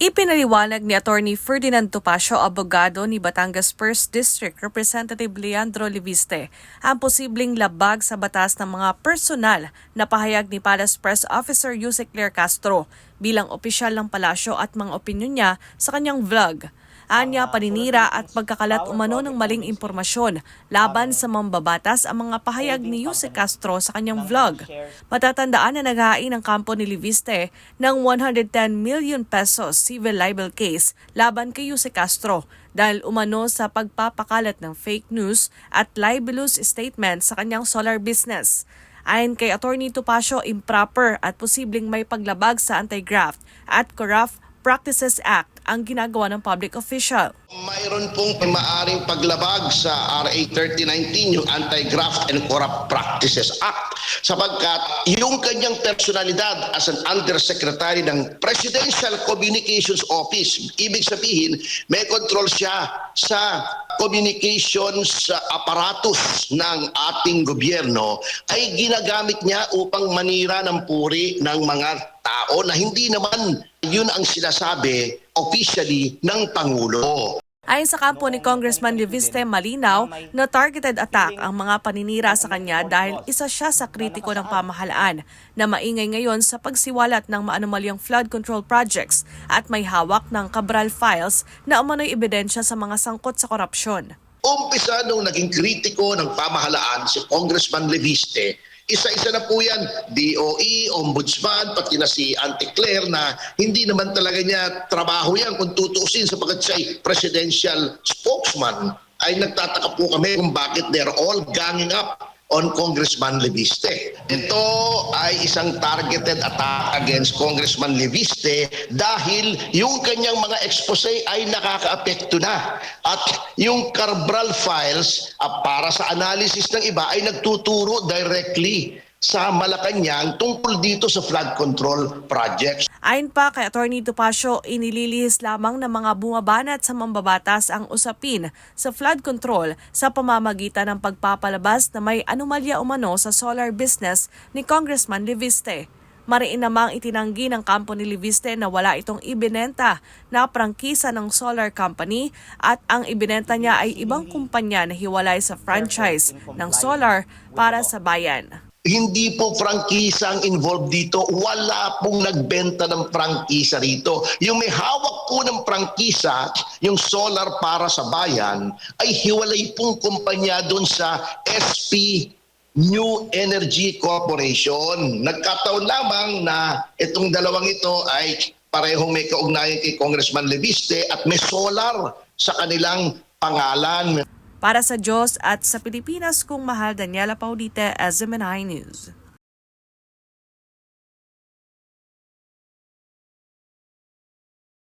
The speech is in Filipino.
Ipinaliwanag ni Atty. Ferdinand Topacio, abogado ni Batangas 1st District Representative Leandro Leviste, ang posibleng labag sa batas ng mga personal na pahayag ni Palace Press Officer Yusek Claire Castro bilang opisyal ng palasyo at mga opinyon niya sa kanyang vlog. Anya, paninira at pagkakalat umano ng maling impormasyon laban sa mambabatas ang mga pahayag ni Yusek Castro sa kanyang vlog. Matatandaan na naghain ang kampo ni Leviste ng 110 million pesos civil libel case laban kay Yusek Castro dahil umano sa pagpapakalat ng fake news at libelous statement sa kanyang solar business. Ayon kay Atty. Topacio, improper at posibleng may paglabag sa Anti-Graft at Corrupt Practices Act ang ginagawa ng public official. Mayroon pong maaring paglabag sa RA 3019, yung Anti-Graft and Corrupt Practices Act, sapagkat yung kanyang personalidad as an undersecretary ng Presidential Communications Office, ibig sabihin may control siya sa communications apparatus ng ating gobyerno, ay ginagamit niya upang manira ng puri ng mga tao na hindi naman yun ang sinasabi officially ng Pangulo. Ayon sa kampo ni Congressman Leviste, malinaw na targeted attack ang mga paninira sa kanya dahil isa siya sa kritiko ng pamahalaan na maingay ngayon sa pagsiwalat ng maanumalyang flood control projects at may hawak ng Cabral files na umano'y ebidensya sa mga sangkot sa korupsyon. Umpisa nung naging kritiko ng pamahalaan si Congressman Leviste, isa-isa na po yan, DOE, Ombudsman, pati na si Auntie Claire na hindi naman talaga niya trabaho yan kung tutuusin sapagkat siya ay presidential spokesman. Ay nagtataka po kami kung bakit they're all ganging up on Congressman Leviste. Ito ay isang targeted attack against Congressman Leviste dahil yung kanyang mga expose ay nakakaapekto na. At yung Cabral files para sa analysis ng iba ay nagtuturo directly sa Malacanang tungkol dito sa flood control projects. Ayon pa kay Atty. Topacio, inililihis lamang ng mga bumabanat sa mambabatas ang usapin sa flood control sa pamamagitan ng pagpapalabas na may anomalya umano sa solar business ni Congressman Leviste. Mariin namang itinanggi ng kampo ni Leviste na wala itong ibinenta na prangkisa ng solar company at ang ibinenta niya ay ibang kumpanya na hiwalay sa franchise ng solar para sa bayan. Hindi po prangkisa ang involved dito. Wala pong nagbenta ng prangkisa rito. Yung may hawak po ng prangkisa, yung solar para sa bayan, ay hiwalay pong kumpanya doon sa SP New Energy Corporation. Nagkataon lamang na itong dalawang ito ay parehong may kaugnayan kay Congressman Leviste at may solar sa kanilang pangalan. Para sa Diyos at sa Pilipinas, kung mahal, Daniela Paulite, SMNI News.